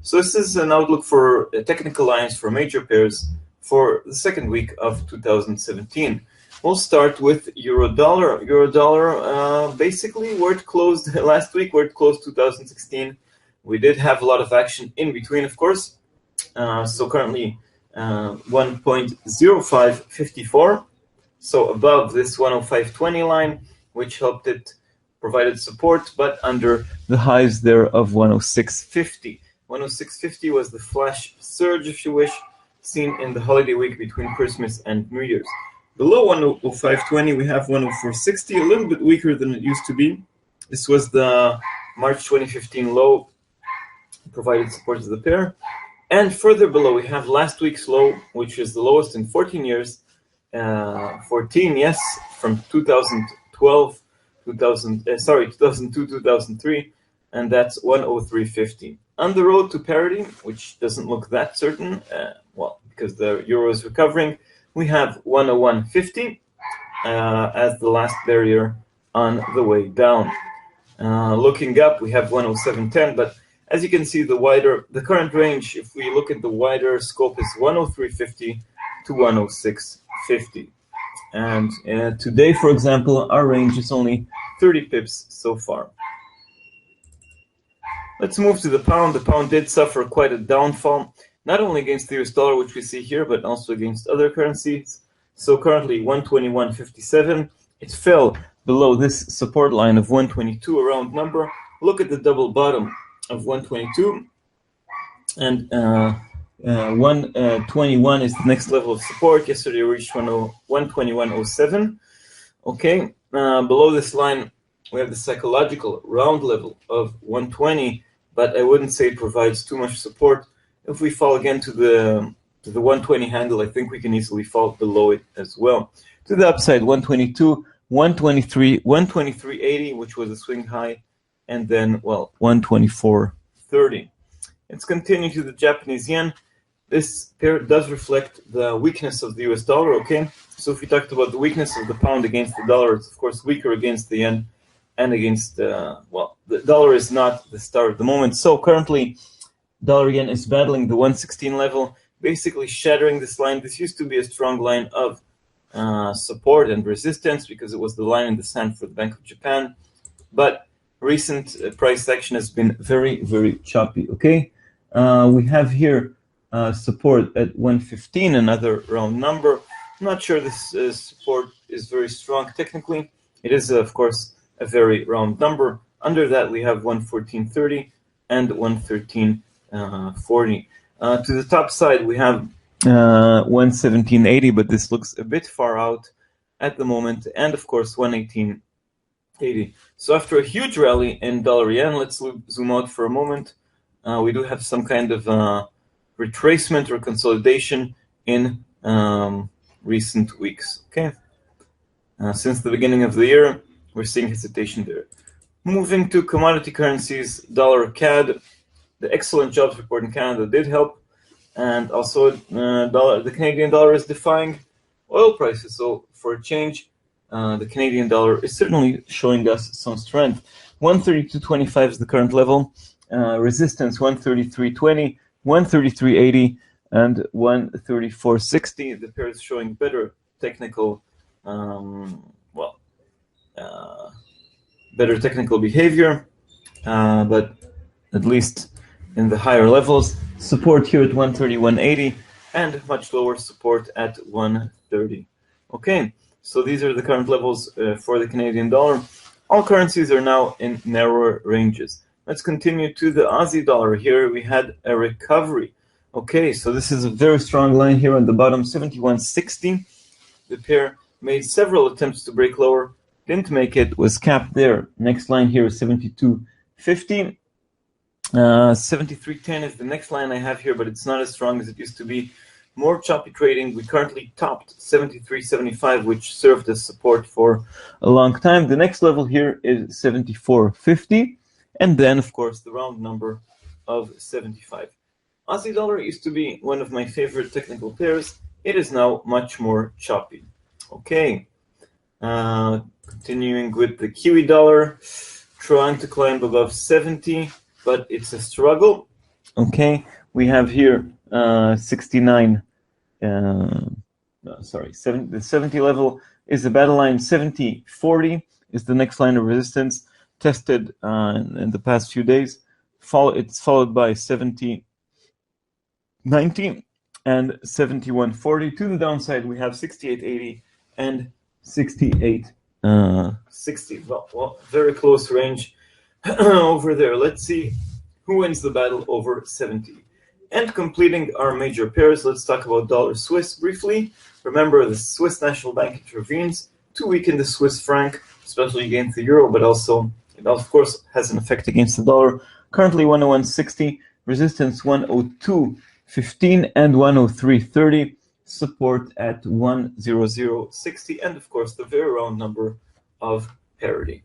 So this is an outlook for technical lines for major pairs for the second week of 2017. We'll start with Euro Dollar. Euro Dollar, basically where it closed last week, where it closed 2016. We did have a lot of action in between, of course. So currently 1.0554. So above this 105.20 line, which helped it, provided support, but under the highs there of 106.50. 106.50 was the flash surge, if you wish, seen in the holiday week between Christmas and New Year's. Below 105.20, we have 104.60, a little bit weaker than it used to be. This was the March 2015 low, provided support to the pair. And further below, we have last week's low, which is the lowest in 14 years. 14, yes, from 2002, 2003, and that's 103.50. On the road to parity, which doesn't look that certain, well, because the euro is recovering, we have 101.50 as the last barrier on the way down. Looking up, we have 107.10, but as you can see, the current range, if we look at the wider scope, is 103.50 to 106.50. And today, for example, our range is only 30 pips so far. Let's move to the pound. The pound did suffer quite a downfall, not only against the US dollar, which we see here, but also against other currencies. So currently 121.57. It fell below this support line of 122, a round number. Look at the double bottom of 122, and 121 is the next level of support. Yesterday we reached 121.07. Okay, below this line we have the psychological round level of 120, but I wouldn't say it provides too much support. If we fall again to the 120 handle, I think we can easily fall below it as well. To the upside, 122, 123, 123.80, which was a swing high, and then, well, 124.30. Let's continue to the Japanese yen. This pair does reflect the weakness of the US dollar, okay? So if we talked about the weakness of the pound against the dollar, it's of course weaker against the yen and against, well, the dollar is not the star of the moment. So currently, dollar yen is battling the 116 level, basically shattering this line. This used to be a strong line of support and resistance because it was the line in the sand for the Bank of Japan. But recent price action has been very, very choppy, okay? We have here support at 115, another round number. I'm not sure this support is very strong technically. It is, of course, a very round number. Under that, we have 114.30 and 113.40. To the top side, we have 117.80, but this looks a bit far out at the moment. And, of course, 118.80. So after a huge rally in dollar yen, let's zoom out for a moment. We do have some kind of retracement or consolidation in recent weeks. Okay, since the beginning of the year, we're seeing hesitation there. Moving to commodity currencies, dollar CAD, the excellent jobs report in Canada did help, and also the Canadian dollar is defying oil prices. So for a change, the Canadian dollar is certainly showing us some strength. 132.25 is the current level. Resistance 133.20, 133.80, and 134.60. The pair is showing better technical, better technical behavior, but at least in the higher levels. Support here at 131.80 and much lower support at 130. Okay, so these are the current levels for the Canadian dollar. All currencies are now in narrower ranges. Let's continue to the Aussie dollar. Here we had a recovery. Okay, so this is a very strong line here on the bottom, 71.60. The pair made several attempts to break lower, didn't make it, was capped there. Next line here is 72.50. 73.10 is the next line I have here, but it's not as strong as it used to be. More choppy trading. We currently topped 73.75, which served as support for a long time. The next level here is 74.50. And then, of course, the round number of 75. Aussie dollar used to be one of my favorite technical pairs. It is now much more choppy. Okay. Continuing with the Kiwi dollar, trying to climb above 70, but it's a struggle. Okay, we have here 69. Sorry, the 70 level is the battle line. 70.40 is the next line of resistance tested in the past few days. It's followed by 70.90 and 71.40. To the downside, we have 68.80 and 68.60. Well, very close range over there. Let's see who wins the battle over 70. And completing our major pairs, let's talk about dollar Swiss briefly. Remember, the Swiss National Bank intervenes to weaken the Swiss franc, especially against the euro, but also it of course has an effect against the dollar. Currently 101.60, resistance 102.15 and 103.30, support at 100.60, and of course the very round number of parity.